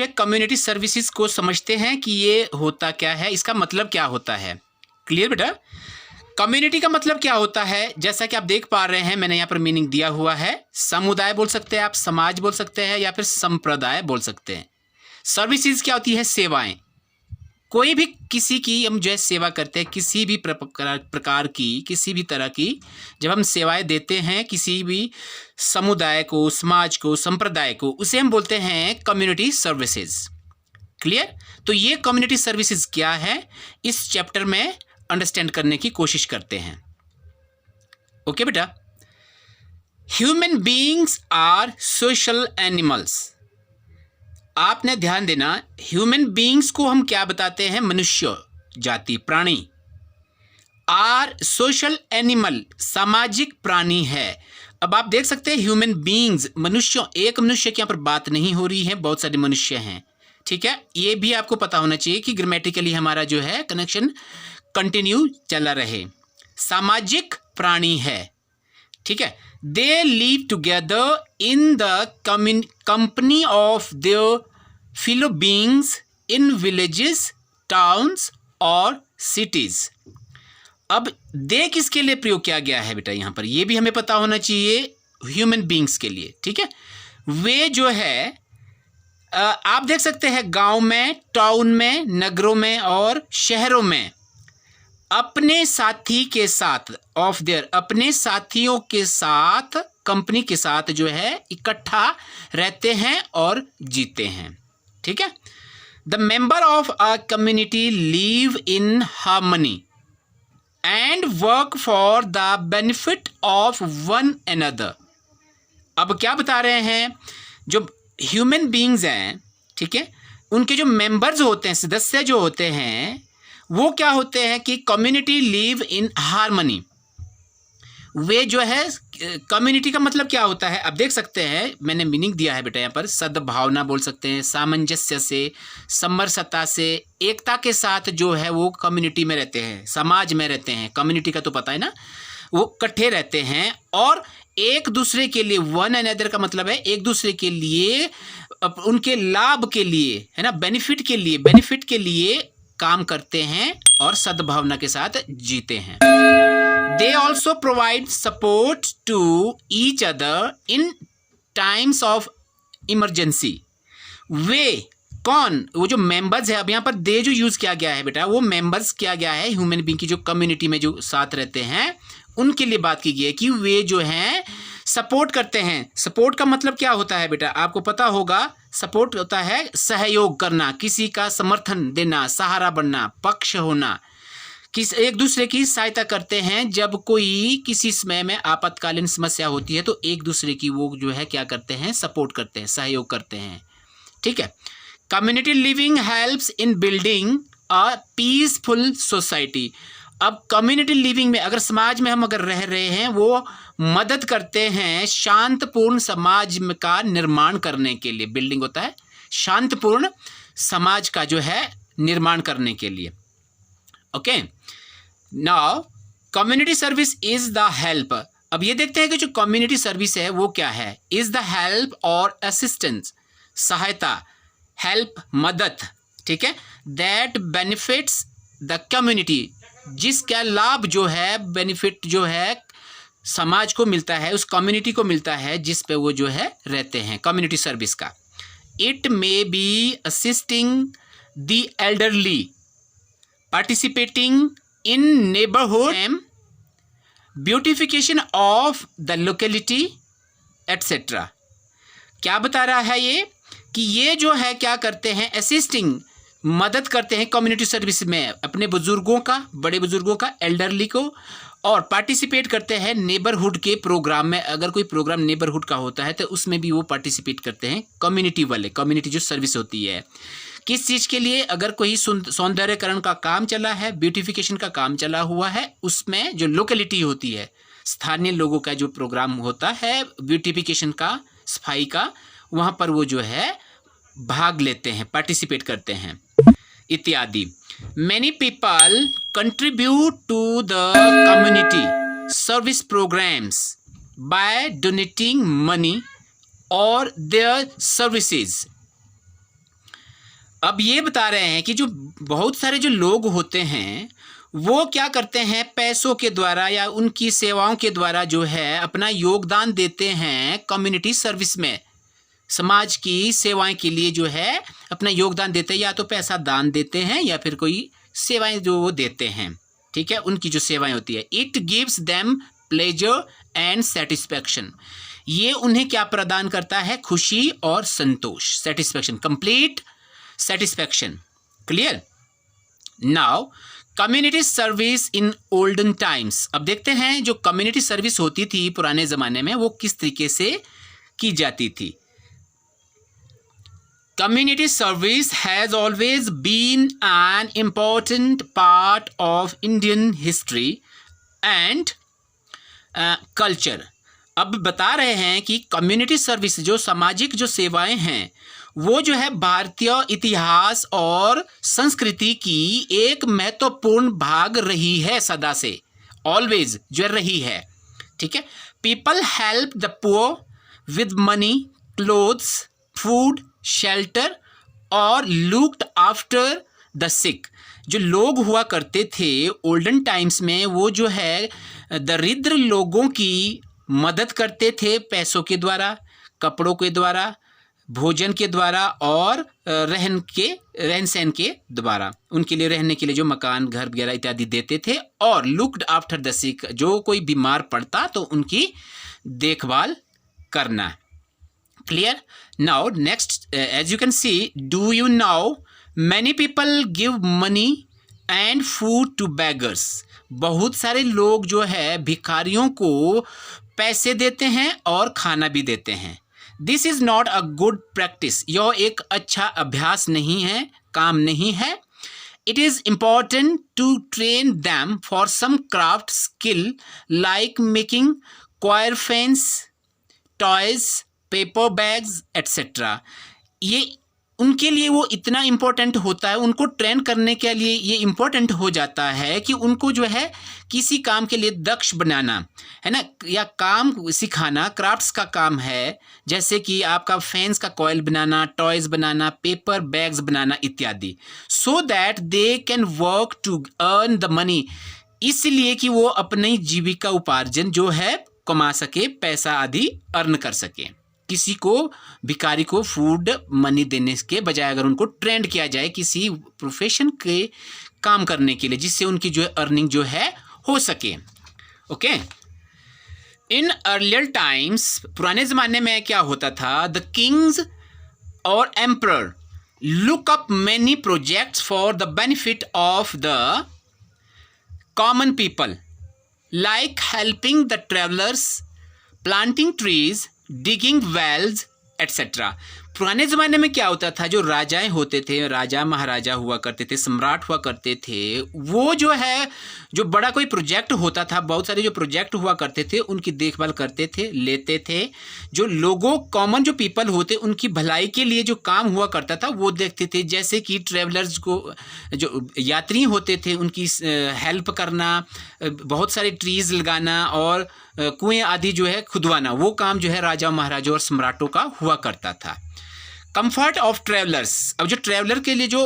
चलिए community services को समझते हैं कि ये होता क्या है, इसका मतलब क्या होता है। क्लियर बेटा? कम्युनिटी का मतलब क्या होता है, जैसा कि आप देख पा रहे हैं मैंने यहाँ पर मीनिंग दिया हुआ है। समुदाय बोल सकते हैं आप, समाज बोल सकते हैं, या फिर संप्रदाय बोल सकते हैं। सर्विसेज क्या होती है? सेवाएं। कोई भी किसी की हम जो है सेवा करते हैं, किसी भी प्रकार की, किसी भी तरह की जब हम सेवाएं देते हैं किसी भी समुदाय को, समाज को, संप्रदाय को, उसे हम बोलते हैं कम्युनिटी सर्विसेज। क्लियर? तो ये कम्युनिटी सर्विसेज क्या है, इस चैप्टर में अंडरस्टैंड करने की कोशिश करते हैं। ओके बेटा? Human beings are social animals. आपने ध्यान देना, ह्यूमन बीइंग्स को हम क्या बताते हैं? मनुष्य जाति, प्राणी। आर सोशल एनिमल, सामाजिक प्राणी है। अब आप देख सकते हैं ह्यूमन बीइंग्स, मनुष्य, एक मनुष्य की यहाँ पर बात नहीं हो रही है, बहुत सारे मनुष्य हैं। ठीक है, ये भी आपको पता होना चाहिए कि ग्रामेटिकली हमारा जो है कनेक्शन कंटिन्यू चला रहे। सामाजिक प्राणी है। ठीक है, they live together in the company of their fellow beings in villages, towns और सिटीज। अब दे किसके लिए प्रयोग किया गया है बेटा यहाँ पर, ये भी हमें पता होना चाहिए, ह्यूमन बीइंग्स के लिए। ठीक है, वे जो है आप देख सकते हैं गांव में, टाउन में, नगरों में और शहरों में अपने साथी के साथ, ऑफ देयर, अपने साथियों के साथ, कंपनी के साथ जो है इकट्ठा रहते हैं और जीते हैं। ठीक है, the member of a community live in harmony and work for the benefit of one another. अब क्या बता रहे हैं, जो ह्यूमन बीइंग्स हैं, ठीक है, उनके जो मेंबर्स होते हैं, सदस्य जो होते हैं, वो क्या होते हैं कि कम्युनिटी लिव इन हार्मनी। वे जो है, कम्युनिटी का मतलब क्या होता है, अब देख सकते हैं मैंने मीनिंग दिया है बेटा यहाँ पर, सद्भावना बोल सकते हैं, सामंजस्य से, समरसता से, एकता के साथ जो है वो कम्युनिटी में रहते हैं, समाज में रहते हैं। कम्युनिटी का तो पता है ना, वो इकट्ठे रहते हैं और एक दूसरे के लिए, वन अनदर का मतलब है एक दूसरे के लिए, उनके लाभ के लिए, है ना, बेनिफिट के लिए काम करते हैं और सद्भावना के साथ जीते हैं। They also provide support to each other in times of emergency. वे कौन? वो जो मेंबर्स है, अब यहाँ पर दे जो यूज किया गया है बेटा, वो मेंबर्स किया गया है ह्यूमन बीइंग की, जो कम्युनिटी में जो साथ रहते हैं उनके लिए बात की गई है कि वे जो हैं सपोर्ट करते हैं। सपोर्ट का मतलब क्या होता है बेटा, आपको पता होगा, सपोर्ट होता है सहयोग करना, किसी का समर्थन देना, सहारा बनना, पक्ष होना, एक दूसरे की सहायता करते हैं। जब कोई किसी समय में आपातकालीन समस्या होती है तो एक दूसरे की वो जो है क्या करते हैं, सपोर्ट करते हैं, सहयोग करते हैं। ठीक है, community living helps in building a peaceful society. अब कम्युनिटी लिविंग में, अगर समाज में हम अगर रह रहे हैं, वो मदद करते हैं शांतपूर्ण समाज का निर्माण करने के लिए। बिल्डिंग होता है शांतपूर्ण समाज का जो है निर्माण करने के लिए। Okay, now community service is the help. अब ये देखते हैं कि जो कम्युनिटी सर्विस है वो क्या है। इज द हेल्प और असिस्टेंस, सहायता, हेल्प मदद, ठीक है, दैट बेनिफिट्स द कम्युनिटी, जिसका लाभ जो है, बेनिफिट जो है समाज को मिलता है, उस कम्युनिटी को मिलता है जिस पे वो जो है रहते हैं, कम्युनिटी सर्विस का। It may be assisting the elderly, participating in neighbourhood, beautification of the locality etcetera. क्या बता रहा है ये कि ये जो है क्या करते हैं, असिस्टिंग, मदद करते हैं कम्युनिटी सर्विस में अपने बुजुर्गों का, बड़े बुजुर्गों का, एल्डरली को, और पार्टिसिपेट करते हैं नेबरहुड के प्रोग्राम में। अगर कोई प्रोग्राम नेबरहुड का होता है तो उसमें भी वो पार्टिसिपेट करते हैं कम्युनिटी वाले, कम्युनिटी जो सर्विस होती है। किस चीज़ के लिए? अगर कोई सौंदर्यकरण का काम चला है, ब्यूटिफिकेशन का काम चला हुआ है, उसमें जो लोकेलिटी होती है, स्थानीय लोगों का जो प्रोग्राम होता है ब्यूटिफिकेशन का, सफाई का, वहाँ पर वो जो है भाग लेते हैं, पार्टिसिपेट करते हैं इत्यादि। Many people contribute to the community service programs by donating money or their services. अब ये बता रहे हैं कि जो बहुत सारे जो लोग होते हैं वो क्या करते हैं, पैसों के द्वारा या उनकी सेवाओं के द्वारा जो है अपना योगदान देते हैं कम्युनिटी सर्विस में, समाज की सेवाएं के लिए जो है अपना योगदान देते हैं, या तो पैसा दान देते हैं या फिर कोई सेवाएं जो वो देते हैं, ठीक है, उनकी जो सेवाएं होती है। It gives them pleasure and satisfaction, ये उन्हें क्या प्रदान करता है, खुशी और संतोष, satisfaction, complete satisfaction. Clear. Now community service in olden times, अब देखते हैं जो कम्युनिटी सर्विस होती थी पुराने ज़माने में वो किस तरीके से की जाती थी। Community service has always been an important part of Indian history and culture. अब बता रहे हैं कि कम्युनिटी सर्विस, जो सामाजिक जो सेवाएं हैं, वो जो है भारतीय इतिहास और संस्कृति की एक महत्वपूर्ण भाग रही है, सदा से, ऑलवेज जो रही है, ठीक है। People help the poor with money, clothes, food, shelter और लुक्ड आफ्टर द सिक। जो लोग हुआ करते थे ओल्डन टाइम्स में, वो जो है दरिद्र लोगों की मदद करते थे पैसों के द्वारा, कपड़ों के द्वारा, भोजन के द्वारा और रहन सहन के द्वारा, उनके लिए रहने के लिए जो मकान, घर वगैरह इत्यादि देते थे। और लुक्ड आफ्टर द सिक, जो कोई बीमार पड़ता तो उनकी देखभाल करना। Clear. Now next, as you can see, do you know many people give money and food to beggars. बहुत सारे लोग जो है भिखारियों को पैसे देते हैं और खाना भी देते हैं। This is not a good practice, यह एक अच्छा अभ्यास नहीं है, काम नहीं है। It is important to train them for some craft skill like making coir fence, toys, paper bags etcetera. ये उनके लिए वो इतना इम्पोर्टेंट होता है, उनको ट्रेन करने के लिए ये इम्पोर्टेंट हो जाता है कि उनको जो है किसी काम के लिए दक्ष बनाना है ना, या काम सिखाना, क्राफ्ट्स का काम है, जैसे कि आपका फैंस का कॉयल बनाना, टॉयज बनाना, पेपर बैग्स बनाना इत्यादि, so that they can work to earn the money, इसलिए कि वो अपनी जीविका उपार्जन जो है कमा सके, पैसा आदि अर्न कर सके। किसी को, भिखारी को फूड मनी देने के बजाय अगर उनको ट्रेंड किया जाए किसी प्रोफेशन के काम करने के लिए, जिससे उनकी जो है अर्निंग जो है हो सके। ओके। इन अर्लियर टाइम्स, पुराने ज़माने में क्या होता था, द किंग्स और emperor look up many projects for the benefit of the common people, like helping the travellers, planting trees, digging wells etcetera. पुराने ज़माने में क्या होता था, जो राजाएं होते थे, राजा महाराजा हुआ करते थे, सम्राट हुआ करते थे, वो जो है जो बड़ा कोई प्रोजेक्ट होता था, बहुत सारे जो प्रोजेक्ट हुआ करते थे उनकी देखभाल करते थे, लेते थे। जो लोगों, कॉमन जो पीपल होते, उनकी भलाई के लिए जो काम हुआ करता था वो देखते थे, जैसे कि ट्रेवलर्स को, जो यात्री होते थे उनकी हेल्प करना, बहुत सारे ट्रीज़ लगाना और कुएँ आदि जो है खुदवाना, वो काम जो है राजा महाराजा और सम्राटों का हुआ करता था। कंफर्ट ऑफ ट्रैवलर्स, अब जो ट्रैवलर के लिए जो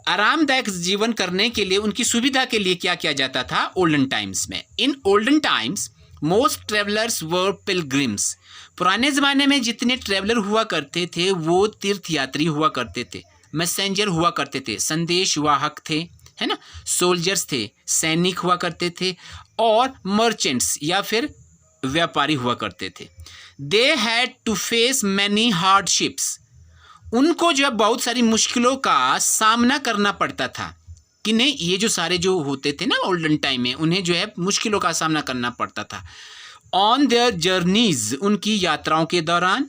आरामदायक जीवन करने के लिए, उनकी सुविधा के लिए क्या किया जाता था ओल्डन टाइम्स में। इन ओल्डन टाइम्स मोस्ट ट्रैवलर्स वर पिलग्रिम्स, पुराने ज़माने में जितने ट्रैवलर हुआ करते थे वो तीर्थ यात्री हुआ करते थे, मैसेंजर हुआ करते थे, संदेश वाहक थे, है ना, सोल्जर्स थे, सैनिक हुआ करते थे, और मर्चेंट्स या फिर व्यापारी हुआ करते थे। They had to face many hardships, उनको जो है बहुत सारी मुश्किलों का सामना करना पड़ता था। कि नहीं, ये जो सारे जो होते थे ना ओल्डन टाइम में, उन्हें जो है मुश्किलों का सामना करना पड़ता था। ऑन देयर जर्नीज, उनकी यात्राओं के दौरान,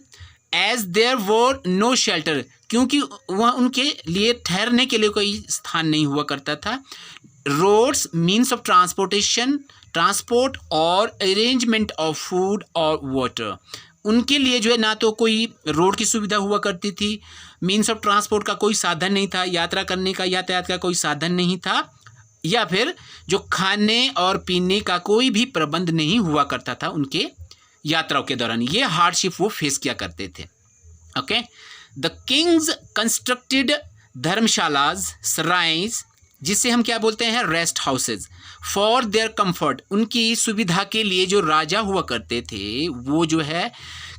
as there were no shelter, क्योंकि वह उनके लिए ठहरने के लिए कोई स्थान नहीं हुआ करता था। Roads, means of transportation, transport और अरेंजमेंट ऑफ फूड और वाटर, उनके लिए जो है ना तो कोई रोड की सुविधा हुआ करती थी, मीन्स ऑफ ट्रांसपोर्ट का कोई साधन नहीं था, यात्रा करने का, यातायात का कोई साधन नहीं था, या फिर जो खाने और पीने का कोई भी प्रबंध नहीं हुआ करता था उनके यात्राओं के दौरान। ये हार्डशिप वो फेस किया करते थे। ओके। द किंग्स कंस्ट्रक्टेड धर्मशालाज, सराइज, जिसे हम क्या बोलते हैं, rest houses, for their comfort, उनकी सुविधा के लिए जो राजा हुआ करते थे वो जो है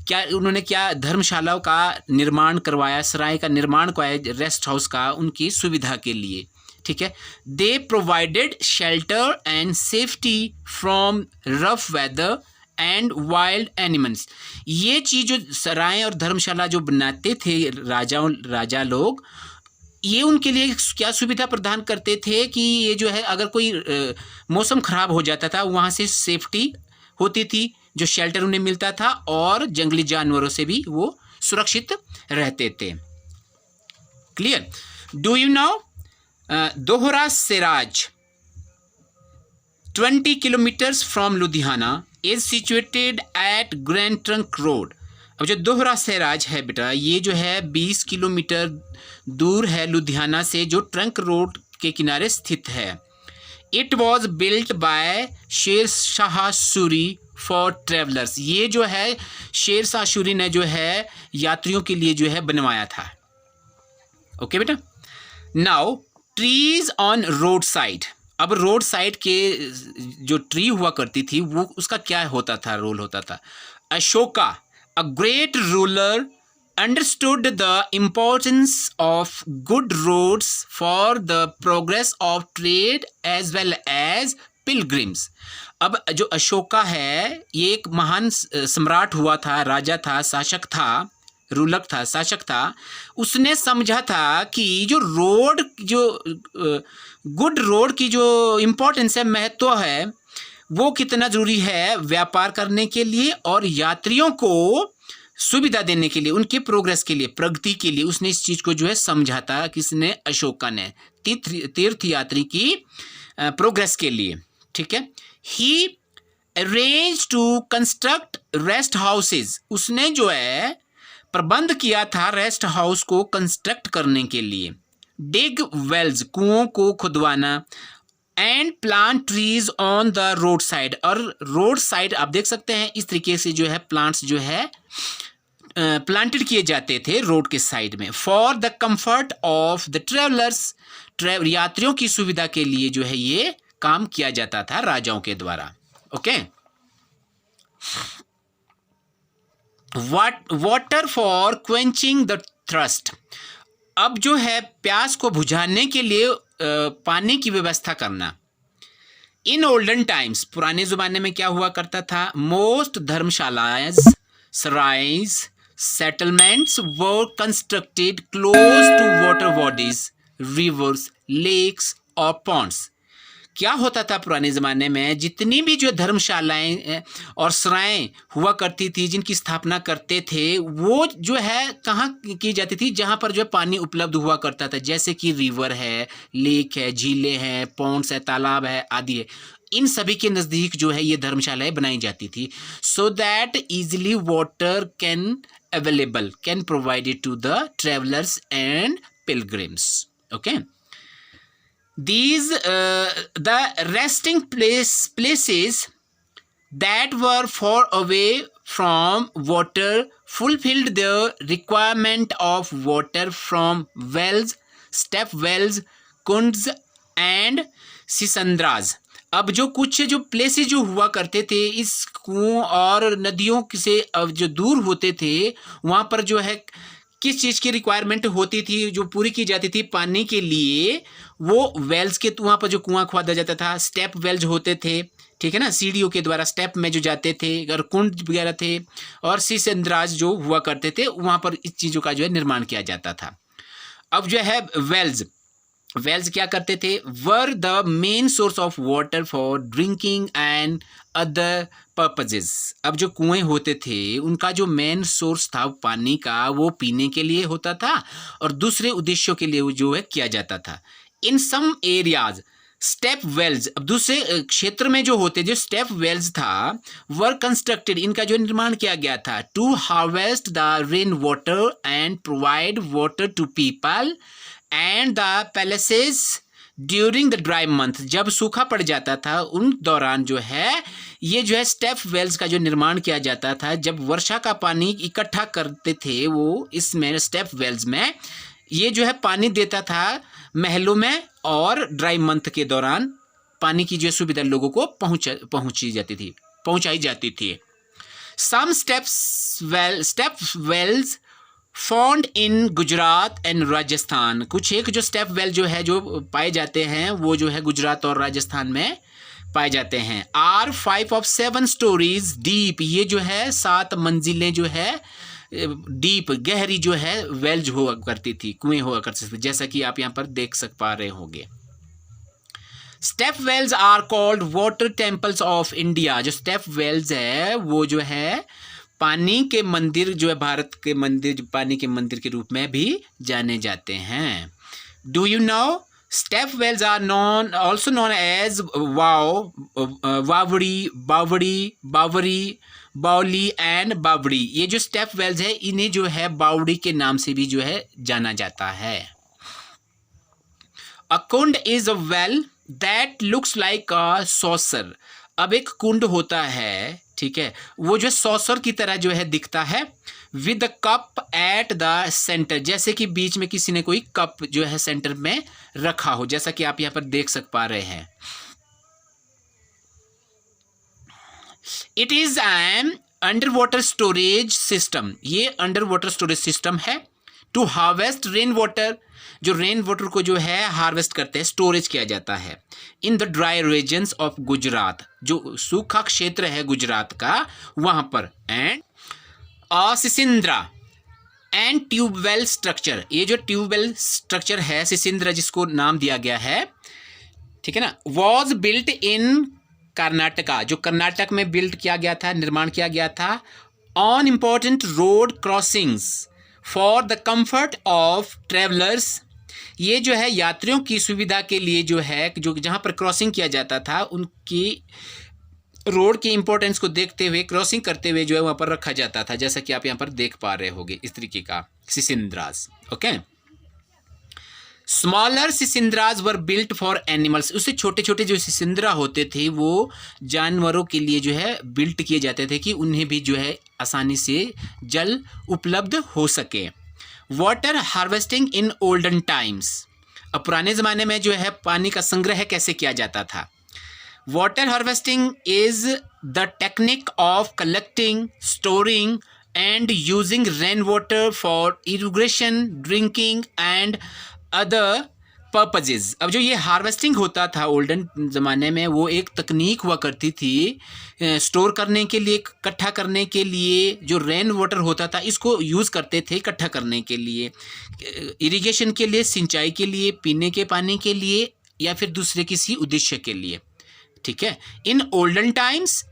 क्या उन्होंने क्या धर्मशालाओं का निर्माण करवाया, सराय का निर्माण करवाया, रेस्ट हाउस का, उनकी सुविधा के लिए। ठीक है, they provided shelter and safety from rough weather and wild animals. ये चीज़ जो सराय और धर्मशाला जो बनाते थे राजा लोग, ये उनके लिए क्या सुविधा प्रदान करते थे कि ये जो है अगर कोई मौसम ख़राब हो जाता था वहाँ से सेफ्टी होती थी, जो शेल्टर उन्हें मिलता था, और जंगली जानवरों से भी वो सुरक्षित रहते थे। क्लियर? डू यू नो दोहरा Siraj 20 kilometres from Ludhiana is situated at grand trunk road. अब जो दोहरा सिराज है बेटा, ये जो है 20 किलोमीटर दूर है लुधियाना से, जो ट्रंक रोड के किनारे स्थित है। It was built by Sher Shah Suri for travellers. ये जो है शेर शाह सूरी ने जो है यात्रियों के लिए जो है बनवाया था। ओके बेटा। Now trees on road side. अब रोड साइड के जो ट्री हुआ करती थी वो उसका क्या होता था, रोल होता था। Ashoka, a great ruler, understood the importance of good roads for the progress of trade as well as pilgrims। अब जो अशोका है ये एक महान सम्राट हुआ था, राजा था, शासक था, रूलर था, शासक था। उसने समझा था कि जो रोड, जो गुड रोड की जो इम्पोर्टेंस है, महत्व है, वो कितना ज़रूरी है व्यापार करने के लिए और यात्रियों को सुविधा देने के लिए, उनके प्रोग्रेस के लिए, प्रगति के लिए। उसने इस चीज़ को जो है समझा था, किसने, अशोका ने, तीर्थ यात्री की प्रोग्रेस के लिए। ठीक है। He arrange to construct rest houses. उसने जो है प्रबंध किया था रेस्ट हाउस को कंस्ट्रक्ट करने के लिए। डिग वेल्स, कुओं को खुदवाना। And plant trees on the road side. और रोड साइड आप देख सकते हैं इस तरीके से जो है प्लांट्स जो है प्लांटेड किए जाते थे रोड के साइड में। For the comfort of the travellers, यात्रियों की सुविधा के लिए जो है ये काम किया जाता था राजाओं के द्वारा। Okay. Water for quenching the thrust. अब जो है प्यास को बुझाने के लिए पानी की व्यवस्था करना। इन ओल्डन टाइम्स, पुराने ज़माने में क्या हुआ करता था, मोस्ट धर्मशालाएं, सराइज, settlements were constructed close to water bodies, rivers, lakes और पॉन्ड्स। क्या होता था पुराने ज़माने में, जितनी भी जो धर्मशालाएं और सराएं हुआ करती थी, जिनकी स्थापना करते थे, वो जो है कहाँ की जाती थी, जहाँ पर जो है पानी उपलब्ध हुआ करता था, जैसे कि रिवर है, लेक है, झीलें हैं, पॉन्ड्स है, तालाब है, आदि है। इन सभी के नज़दीक जो है ये धर्मशालाएं बनाई जाती थी, so that easily water can provided to the travellers and pilgrims. Okay. These the resting places that were far away from water fulfilled the requirement of water from wells, step wells, kunds and sisandras। अब जो कुछ जो places जो हुआ करते थे इस कुओं और नदियों से अब जो दूर होते थे, वहाँ पर जो है किस चीज़ की रिक्वायरमेंट होती थी, जो पूरी की जाती थी पानी के लिए, वो वेल्स के, वहाँ पर जो कुआं खोदा जाता था, स्टेप वेल्स होते थे, ठीक है ना, सीढ़ियों के द्वारा स्टेप में जो जाते थे, और कुंड वगैरह थे, और सिसंद्राज जो हुआ करते थे, वहाँ पर इस चीज़ों का जो है निर्माण किया जाता था। अब जो है वेल्स क्या करते थे, were the main source of water for drinking and other purposes. अब जो कुएं होते थे उनका जो मेन सोर्स था पानी का, वो पीने के लिए होता था और दूसरे उद्देश्यों के लिए जो है किया जाता था। इन सम एरियाज स्टेप वेल्स, अब दूसरे क्षेत्र में जो होते, जो स्टेप वेल्स था, वर कंस्ट्रक्टेड, इनका जो निर्माण किया गया था, to harvest the rain water and provide water to people and the palaces during the dry month. जब सूखा पड़ जाता था उन दौरान जो है ये जो है स्टेप वेल्स का जो निर्माण किया जाता था। जब वर्षा का पानी इकट्ठा करते थे वो इसमें स्टेप वेल्स में, ये जो है पानी देता था महलों में, और ड्राई मंथ के दौरान पानी की जो सुविधा लोगों को पहुंचाई जाती थी। Some step wells found in Gujarat and Rajasthan, कुछ एक जो स्टेप वेल जो है जो पाए जाते हैं वो जो है गुजरात और राजस्थान में पाए जाते हैं। आर 5 of 7 stories डीप, ये जो है 7 मंजिलें जो है डीप गहरी जो है वेल्स हुआ करती थी, कुएं हुआ करते थे, जैसा कि आप यहाँ पर देख पा रहे होंगे। Step wells are called water temples of India, जो स्टेप वेल्स है वो जो है पानी के मंदिर जो है, भारत के मंदिर पानी के मंदिर के रूप में भी जाने जाते हैं। Do you know step wells are also known as vavdi, bavri, baoli and बावड़ी। ये जो स्टेप वेल्स है इन्हें जो है बावड़ी के नाम से भी जो है जाना जाता है। A kund is a well that looks like a saucer. अब एक कुंड होता है, ठीक है, वो जो सॉसर की तरह जो है दिखता है, with cup at the centre, जैसे कि बीच में किसी ने कोई कप जो है सेंटर में रखा हो, जैसा कि आप यहाँ पर देख पा रहे हैं। It is an under water storage system, ये अंडर वाटर स्टोरेज सिस्टम है टू हार्वेस्ट रेन वाटर, जो रेन वाटर को जो है हार्वेस्ट करते हैं, स्टोरेज किया जाता है in the dry regions of Gujarat, जो सूखा क्षेत्र है गुजरात का वहां पर। एंड सिसिंद्रा एंड ट्यूबवेल स्ट्रक्चर, ये जो ट्यूबवेल स्ट्रक्चर है सिसिंद्रा जिसको नाम दिया गया है, ठीक है ना, वॉज बिल्ट इन कर्नाटका, जो कर्नाटक में बिल्ड किया गया था, निर्माण किया गया था, on important road crossings for the comfort of travellers, ये जो है यात्रियों की सुविधा के लिए जो है, जो जहाँ पर क्रॉसिंग किया जाता था उनकी रोड की इंपॉर्टेंस को देखते हुए क्रॉसिंग करते हुए जो है वहाँ पर रखा जाता था, जैसा कि आप यहाँ पर देख पा रहे होंगे इस तरीके का सिसिंद्रास। ओके, स्मॉलर सिसिंद्रास वर बिल्ट फॉर एनिमल्स, उससे छोटे छोटे जो सिसिंद्रा होते थे वो जानवरों के लिए जो है बिल्ट किए जाते थे कि उन्हें भी जो है आसानी से जल उपलब्ध हो सके। वाटर हार्वेस्टिंग इन ओल्डन टाइम्स, अब पुराने ज़माने में जो है पानी का संग्रह कैसे किया जाता था। Water harvesting is the technique of collecting, storing and using rain water for irrigation, drinking and other purposes. अब जो ये हार्वेस्टिंग होता था ओल्डन ज़माने में, वो एक तकनीक हुआ करती थी स्टोर करने के लिए, इकट्ठा करने के लिए, जो रेन वाटर होता था इसको यूज़ करते थे इकट्ठा करने के लिए, इरिगेशन के लिए, सिंचाई के लिए, पीने के पानी के लिए, या फिर दूसरे किसी उद्देश्य के लिए, ठीक है। इन ओल्डन टाइम्स,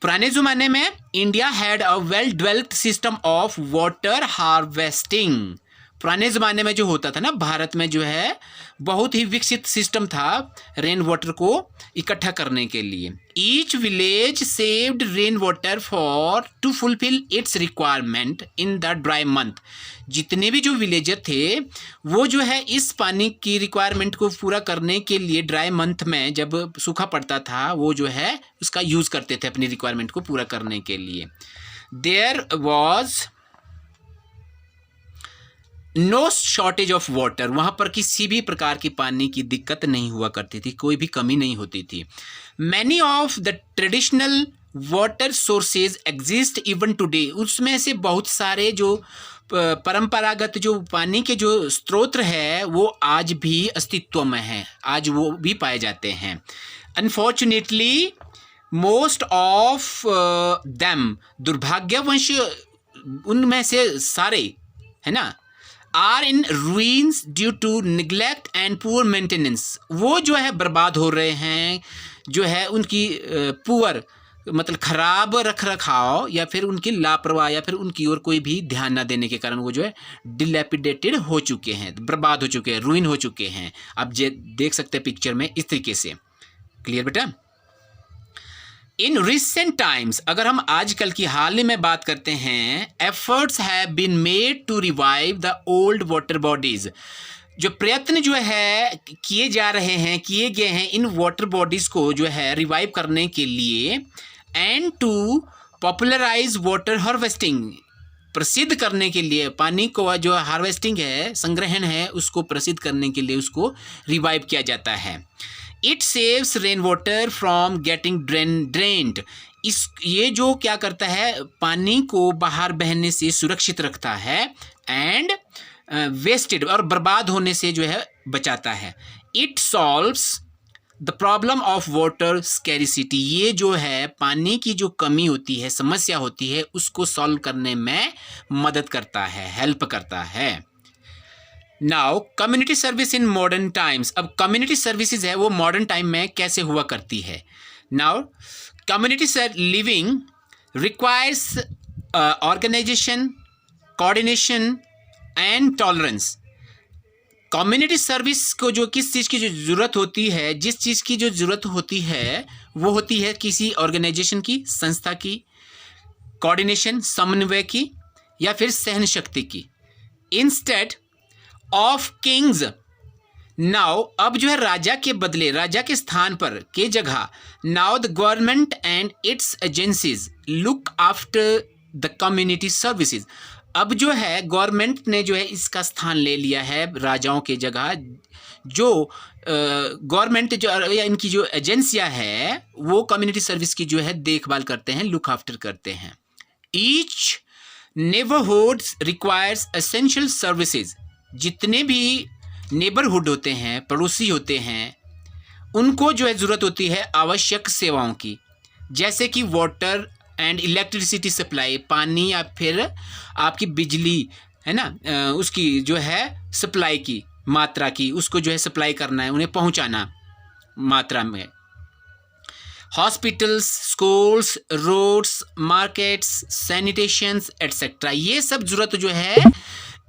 पुराने ज़माने में, India had a well developed system of water harvesting, पुराने ज़माने में जो होता था ना, भारत में जो है बहुत ही विकसित सिस्टम था रेन वाटर को इकट्ठा करने के लिए। Each village saved rain water for to fulfil its requirement in the dry month, जितने भी जो विलेजर थे वो जो है इस पानी की रिक्वायरमेंट को पूरा करने के लिए ड्राई मंथ में जब सूखा पड़ता था वो जो है उसका यूज़ करते थे अपनी रिक्वायरमेंट को पूरा करने के लिए। There was no shortage of water, वहाँ पर किसी भी प्रकार की पानी की दिक्कत नहीं हुआ करती थी, कोई भी कमी नहीं होती थी। Many of the traditional water sources exist even today, उसमें से बहुत सारे जो परंपरागत जो पानी के जो स्रोत है वो आज भी अस्तित्व में हैं, आज वो भी पाए जाते हैं। अनफॉर्चुनेटली मोस्ट ऑफ देम, दुर्भाग्यवश उनमें से सारे, है ना, are in ruins due to neglect and poor maintenance, वो जो है बर्बाद हो रहे हैं, जो है उनकी पुअर मतलब खराब रख रखाव या फिर उनकी लापरवाह या फिर उनकी ओर कोई भी ध्यान ना देने के कारण वो जो है डिलेपिडेटेड हो चुके हैं, बर्बाद हो चुके हैं, रूइन हो चुके हैं। आप देख सकते हैं पिक्चर में इस तरीके से। क्लियर बेटा? इन रिसेंट टाइम्स, अगर हम आजकल की हाल ही में बात करते हैं, efforts have been made to revive the old water bodies, जो प्रयत्न जो है किए जा रहे हैं, किए गए हैं इन वाटर बॉडीज को जो है रिवाइव करने के लिए, and to popularise water harvesting, प्रसिद्ध करने के लिए, पानी को जो हार्वेस्टिंग है, संग्रहण है, उसको प्रसिद्ध करने के लिए उसको रिवाइव किया जाता है। It saves rain water from getting drained. ये जो क्या करता है, पानी को बाहर बहने से सुरक्षित रखता है एंड वेस्टेड और बर्बाद होने से जो है बचाता है। It solves the problem of water scarcity. ये जो है पानी की जो कमी होती है, समस्या होती है, उसको सॉल्व करने में मदद करता है, हेल्प करता है। Now community service in modern times. अब कम्युनिटी सर्विसेज है वो मॉडर्न टाइम में कैसे हुआ करती है। Now community living requires organisation, coordination and tolerance. Community service को जो किस चीज़ की जो ज़रूरत होती है, जिस चीज़ की जो ज़रूरत होती है वो होती है किसी ऑर्गेनाइजेशन की, संस्था की, कोऑर्डिनेशन समन्वय की, या फिर सहन शक्ति की। इंस्टेड ऑफ किंग्स, नाउ अब जो है राजा के बदले, राजा के स्थान पर के जगह, now the government and it's agencies look after the community services. अब जो है गवर्नमेंट ने जो है इसका स्थान ले लिया है राजाओं के जगह। जो गवर्नमेंट जो या इनकी जो एजेंसियां है वो कम्युनिटी सर्विस की जो है देखभाल करते हैं, लुक आफ्टर करते हैं। Each neighbourhood requires essential services. जितने भी नेबरहुड होते हैं, पड़ोसी होते हैं, उनको जो है ज़रूरत होती है आवश्यक सेवाओं की, जैसे कि वाटर एंड इलेक्ट्रिसिटी सप्लाई, पानी या फिर आपकी बिजली है ना, उसकी जो है सप्लाई की मात्रा की, उसको जो है सप्लाई करना है, उन्हें पहुंचाना मात्रा में। Hospitals, schools, roads, markets, sanitations etcetera, ये सब जरूरत जो है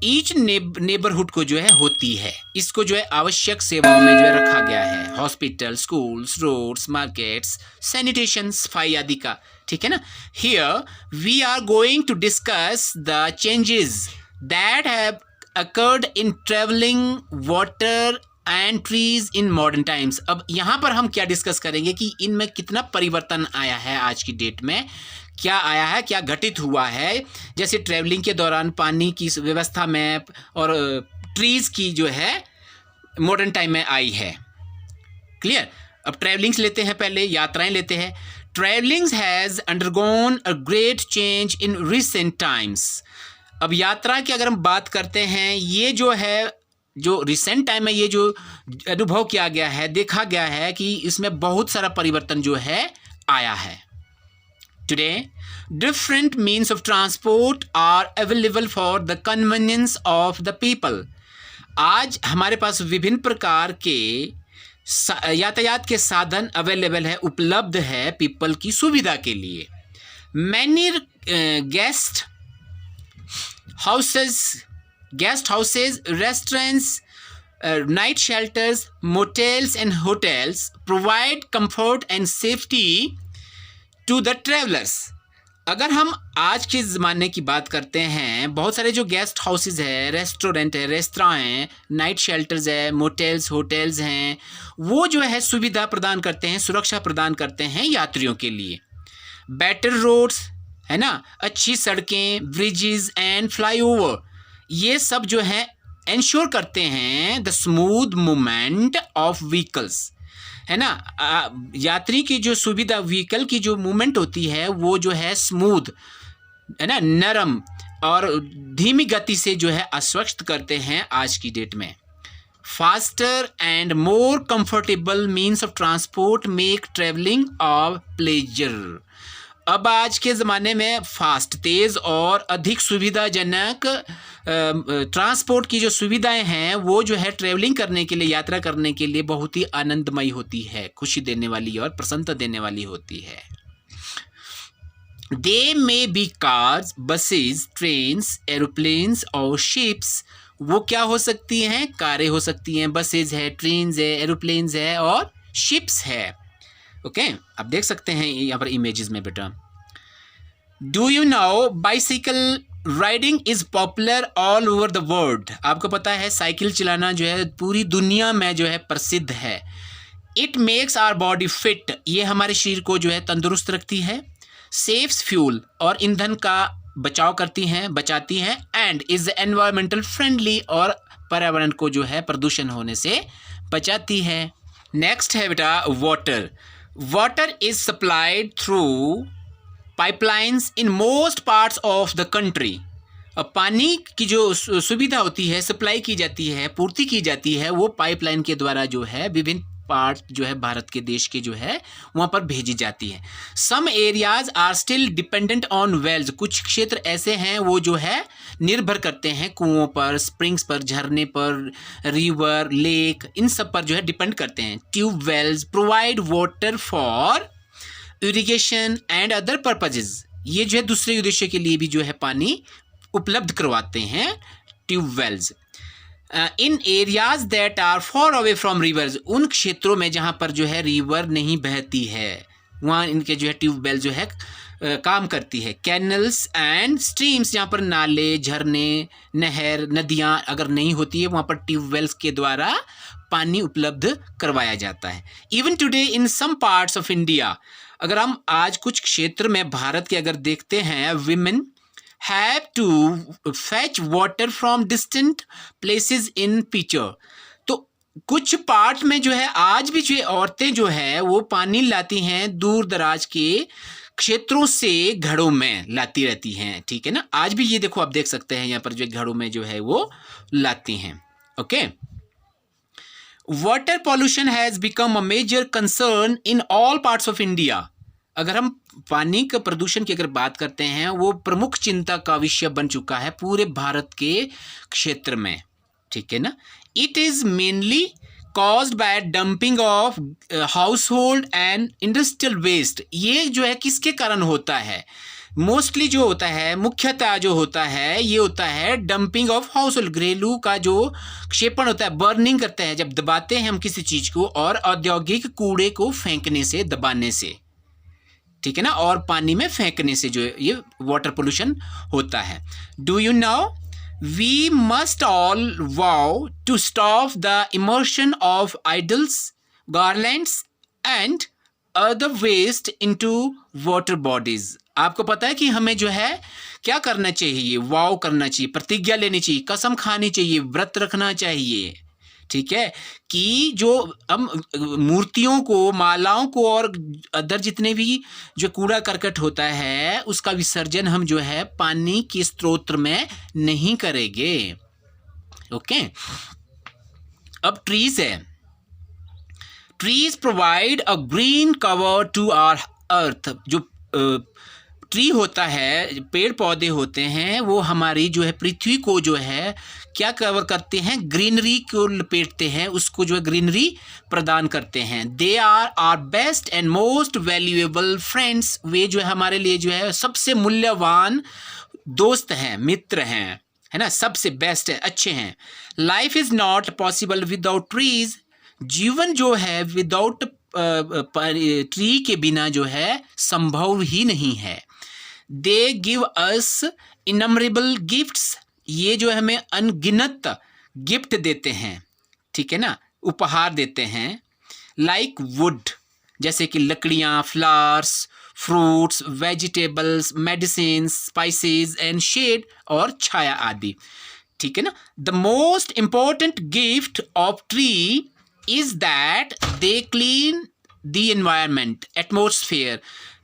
ईच नेबरहुड को जो है होती है। इसको जो है आवश्यक सेवाओं में जो है रखा गया है। Hospital, schools, roads, markets, sanitation, सफाई आदि का, ठीक है ना। Here we are going to discuss the changes that have occurred in travelling water and trees in modern times. अब यहाँ पर हम क्या डिस्कस करेंगे कि इनमें कितना परिवर्तन आया है, आज की डेट में क्या आया है, क्या घटित हुआ है। जैसे ट्रैवलिंग के दौरान पानी की व्यवस्था में और ट्रीज की जो है मॉडर्न टाइम में आई है। क्लियर। अब ट्रैवलिंग्स लेते हैं, पहले यात्राएं लेते हैं। Travellings has undergone a great change in recent times. अब यात्रा की अगर हम बात करते हैं, ये जो है जो रिसेंट टाइम में ये जो अनुभव किया गया है, देखा गया है कि इसमें बहुत सारा परिवर्तन जो है आया है। Today, different means of transport are available for the convenience of the people. आज हमारे पास विभिन्न प्रकार के यातायात के साधन अवेलेबल है, उपलब्ध है पीपल की सुविधा के लिए। Many guest houses, restaurants, night shelters, motels and hotels provide comfort and safety to the travellers. अगर हम आज के ज़माने की बात करते हैं, बहुत सारे जो गेस्ट हाउसेज है, रेस्टोरेंट है, रेस्तरां हैं, नाइट शेल्टर्स है, मोटेल्स, होटल्स हैं, वो जो है सुविधा प्रदान करते हैं, सुरक्षा प्रदान करते हैं यात्रियों के लिए। बेटर रोड्स है ना, अच्छी सड़कें, ब्रिजेस एंड फ्लाईओवर, ये सब जो है इंश्योर करते हैं the smooth movement of vehicles, है ना। यात्री की जो सुविधा, व्हीकल की जो मूवमेंट होती है वो जो है स्मूथ, है ना, नरम और धीमी गति से जो है आश्वस्त करते हैं आज की डेट में। Faster and more comfortable means of transport make travelling of pleasure. अब आज के ज़माने में फास्ट, तेज़ और अधिक सुविधाजनक ट्रांसपोर्ट की जो सुविधाएं हैं वो जो है ट्रैवलिंग करने के लिए, यात्रा करने के लिए बहुत ही आनंदमयी होती है, खुशी देने वाली और प्रसन्नता देने वाली होती है। They may be cars, buses, trains, aeroplanes और शिप्स। वो क्या हो सकती हैं? कारें हो सकती हैं, बसेज है, ट्रेन्स है, एरोप्लेन्स है और शिप्स है। ओके, आप देख सकते हैं यहाँ पर इमेजेस में बेटा। Do you no bicycle riding is popular all over the world. आपको पता है साइकिल चलाना जो है पूरी दुनिया में जो है प्रसिद्ध है। It makes our body fit, ये हमारे शरीर को जो है तंदुरुस्त रखती है। सेव्स फ्यूल, और ईंधन का बचाव करती हैं, बचाती हैं, एंड इज एनवायरमेंटल फ्रेंडली, और पर्यावरण को जो है प्रदूषण होने से बचाती है। नेक्स्ट है बेटा water. Water is supplied through pipelines in most parts of the country. अब पानी की जो सुविधा होती है, सप्लाई की जाती है, पूर्ति की जाती है, वो पाइपलाइन के द्वारा जो है विभिन्न पार्ट जो है भारत के देश के जो है वहाँ पर भेजी जाती है। Some areas are still dependent on wells. कुछ क्षेत्र ऐसे हैं वो जो है निर्भर करते हैं कुओं पर, स्प्रिंग्स पर, झरने पर, रिवर, लेक, इन सब पर जो है डिपेंड करते हैं। Tube Wales provide water for irrigation and other purposes. ये जो है दूसरे उद्देश्य के लिए भी जो है पानी उपलब्ध करवाते हैं tube wells. In areas that are far away from rivers. उन क्षेत्रों में जहाँ पर जो है रिवर नहीं बहती है वहाँ इनके जो है ट्यूबवेल जो है काम करती है। कैनल्स एंड स्ट्रीम्स, जहाँ पर नाले, झरने, नहर, नदियाँ अगर नहीं होती है वहाँ पर ट्यूबवेल्स के द्वारा पानी उपलब्ध करवाया जाता है। Even today in some parts of India, अगर हम आज कुछ क्षेत्र में भारत के अगर देखते हैं, women have to fetch water from distant places in pitcher। तो कुछ पार्ट में जो है आज भी जो औरतें जो है वो पानी लाती हैं दूर दराज के क्षेत्रों से, घड़ों में लाती रहती हैं। ठीक है ना, आज भी ये देखो आप देख सकते हैं यहाँ पर जो घड़ों में जो है वो लाती हैं। Okay, water pollution has become a major concern in all parts of India. अगर हम पानी के प्रदूषण की अगर बात करते हैं, वो प्रमुख चिंता का विषय बन चुका है पूरे भारत के क्षेत्र में। ठीक है ना, it is mainly caused by dumping of household and industrial waste. ये जो है किसके कारण होता है? मोस्टली जो होता है, मुख्यतः जो होता है, ये होता है डंपिंग ऑफ हाउस होल्ड, घरेलू का जो क्षेपण होता है, बर्निंग करते हैं जब दबाते हैं हम किसी चीज को, और औद्योगिक कूड़े को फेंकने से, दबाने से, ठीक है ना, और पानी में फेंकने से जो है ये वाटर पोल्यूशन होता है। Do you know we must all vow to stop the immersion of idols, garlands and other waste into water bodies. आपको पता है कि हमें जो है क्या करना चाहिए? वाव करना चाहिए, प्रतिज्ञा लेनी चाहिए, कसम खानी चाहिए, व्रत रखना चाहिए। ठीक है, कि जो हम मूर्तियों को, मालाओं को और अदर जितने भी जो कूड़ा करकट होता है उसका विसर्जन हम जो है पानी के स्रोत में नहीं करेंगे। ओके, अब ट्रीज है। Trees provide a green cover to our earth. जो ट्री होता है, पेड़ पौधे होते हैं, वो हमारी जो है पृथ्वी को जो है क्या कवर करते हैं? ग्रीनरी को लपेटते हैं, उसको जो है ग्रीनरी प्रदान करते हैं। They are our best and most valuable friends. वे जो है हमारे लिए जो है सबसे मूल्यवान दोस्त हैं, मित्र हैं, है ना, सबसे बेस्ट है, अच्छे हैं। Life is not possible without trees. जीवन जो है विदाउट ट्री के बिना जो है संभव ही नहीं है। They give us innumerable gifts. ये जो हमें अनगिनत गिफ्ट देते हैं, ठीक है ना, उपहार देते हैं। लाइक वुड, जैसे कि लकड़ियाँ, flowers, fruits, vegetables, medicine, spices and shade, और छाया आदि। ठीक है ना। The most important gift of tree is that they clean the environment, atmosphere.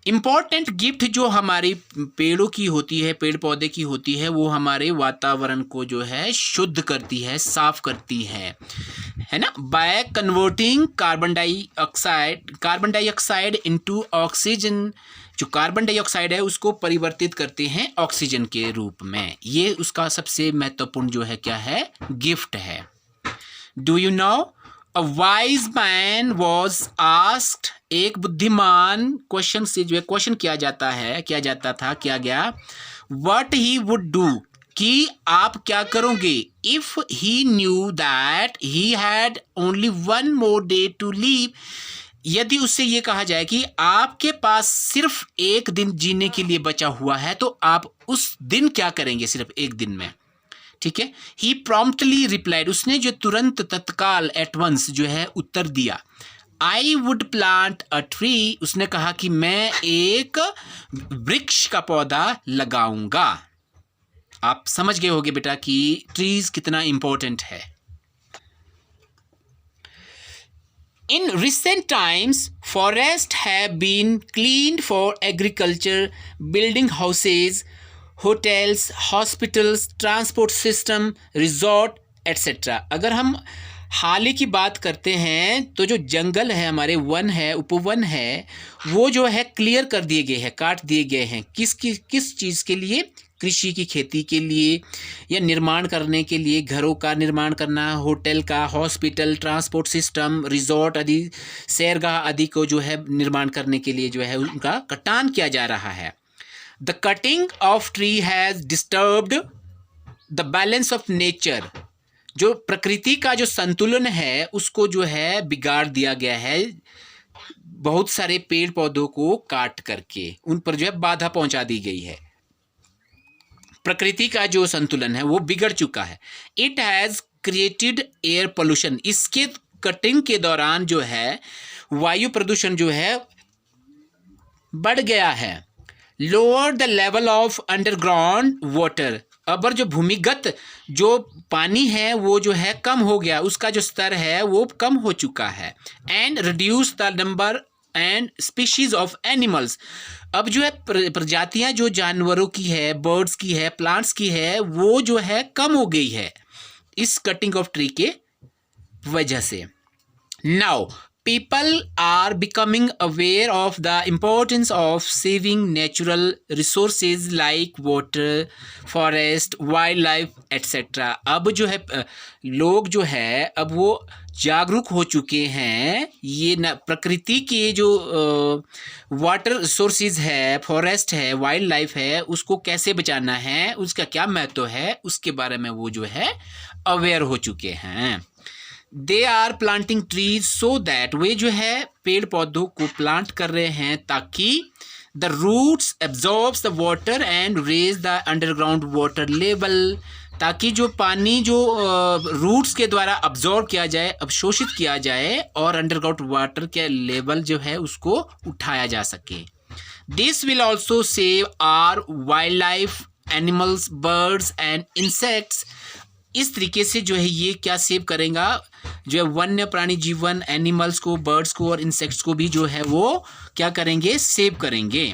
Important gift जो हमारी पेड़ों की होती है, पेड़ पौधे की होती है, वो हमारे वातावरण को जो है शुद्ध करती है, साफ करती है ना, by converting carbon dioxide into oxygen. जो कार्बन डाइऑक्साइड है उसको परिवर्तित करते हैं ऑक्सीजन के रूप में। ये उसका सबसे महत्वपूर्ण जो है क्या है? गिफ्ट है। Do you no A wise man was asked, एक बुद्धिमान क्वेश्चन से जो है क्वेश्चन किया जाता गया, what he would do, कि आप क्या करोगे, if he knew that he had only one more day to live। यदि उससे ये कहा जाए कि आपके पास सिर्फ एक दिन जीने के लिए बचा हुआ है, तो आप उस दिन क्या करेंगे सिर्फ एक दिन में? ठीक है। ही प्रॉम्प्टली रिप्लाइड, उसने जो तुरंत, तत्काल, एट वंस जो है उत्तर दिया। I would plant a tree, उसने कहा कि मैं एक वृक्ष का पौधा लगाऊंगा। आप समझ गए होगे बेटा कि ट्रीज कितना इंपॉर्टेंट है। In recent times, forests have been cleaned for agriculture, building houses, hotels, hospitals, transport system, resort, etc. अगर हम हाल ही की बात करते हैं तो जो जंगल है, हमारे वन है, उपवन है, वो जो है क्लियर कर दिए गए हैं, काट दिए गए हैं। किस चीज़ के लिए? कृषि की खेती के लिए या निर्माण करने के लिए, घरों का निर्माण करना, होटल का, हॉस्पिटल, ट्रांसपोर्ट सिस्टम, रिजॉर्ट आदि, सैरगाह आदि को जो है निर्माण करने के लिए जो है उनका कटान किया जा रहा है। The cutting of tree has disturbed the balance of nature, जो प्रकृति का जो संतुलन है उसको जो है बिगाड़ दिया गया है, बहुत सारे पेड़ पौधों को काट करके उन पर जो है बाधा पहुंचा दी गई है। प्रकृति का जो संतुलन है वो बिगड़ चुका है। It has created air pollution, इसके कटिंग के दौरान जो है वायु प्रदूषण जो है बढ़ गया है। Lower the level of underground water, अब जो भूमिगत जो पानी है वो जो है कम हो गया, उसका जो स्तर है वो कम हो चुका है। And reduce the number and species of animals, अब जो है प्रजातियां जो जानवरों की है, बर्ड्स की है, प्लांट्स की है, वो जो है कम हो गई है इस कटिंग ऑफ ट्री के वजह से। Now people are becoming aware of the importance of saving natural resources like water, forest, wildlife, etc. अब जो है लोग जो है अब वो जागरूक हो चुके हैं, ये न प्रकृति के जो वाटर सोर्सेज है, फॉरेस्ट है, वाइल्ड लाइफ है, उसको कैसे बचाना है, उसका क्या महत्व है, उसके बारे में वो जो है अवेयर हो चुके हैं। They are planting trees so that, वे जो है पेड़ पौधों को प्लांट कर रहे हैं ताकि the roots absorbs the water and raise the underground water level, ताकि जो पानी जो रूट्स के द्वारा अब्जॉर्ब किया जाए, अवशोषित किया जाए और अंडरग्राउंड वाटर के लेवल जो है उसको उठाया जा सके। This will also save are wild life, animals, birds and insects, इस तरीके से जो है ये क्या सेव करेगा, जो है वन्य प्राणी जीवन, एनिमल्स को, बर्ड्स को और इंसेक्ट्स को भी जो है वो क्या करेंगे, सेव करेंगे।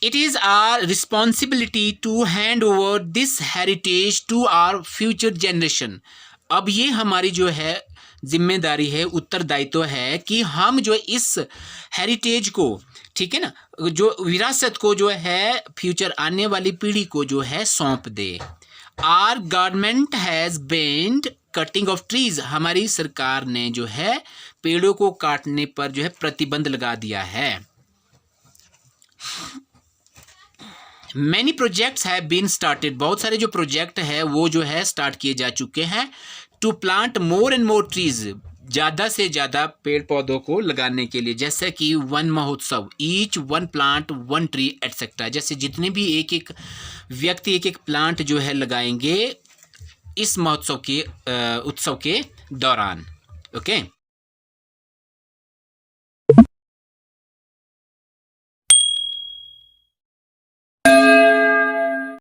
It is our responsibility to hand over this heritage to our future generation, अब ये हमारी जो है जिम्मेदारी है, उत्तरदायित्व है कि हम जो इस हेरिटेज को, ठीक है ना, जो विरासत को जो है फ्यूचर आने वाली पीढ़ी को जो है सौंप दे। Our government has banned cutting of trees, हमारी सरकार ने जो है पेड़ों को काटने पर जो है प्रतिबंध लगा दिया है। Many projects have been started, बहुत सारे जो प्रोजेक्ट है वो जो है स्टार्ट किए जा चुके हैं। To plant more and more trees, ज़्यादा से ज़्यादा पेड़ पौधों को लगाने के लिए, जैसे कि वन महोत्सव, each one plant one tree etcetera, जैसे जितने भी एक एक व्यक्ति एक एक प्लांट जो है लगाएंगे इस महोत्सव के उत्सव के दौरान। ओके।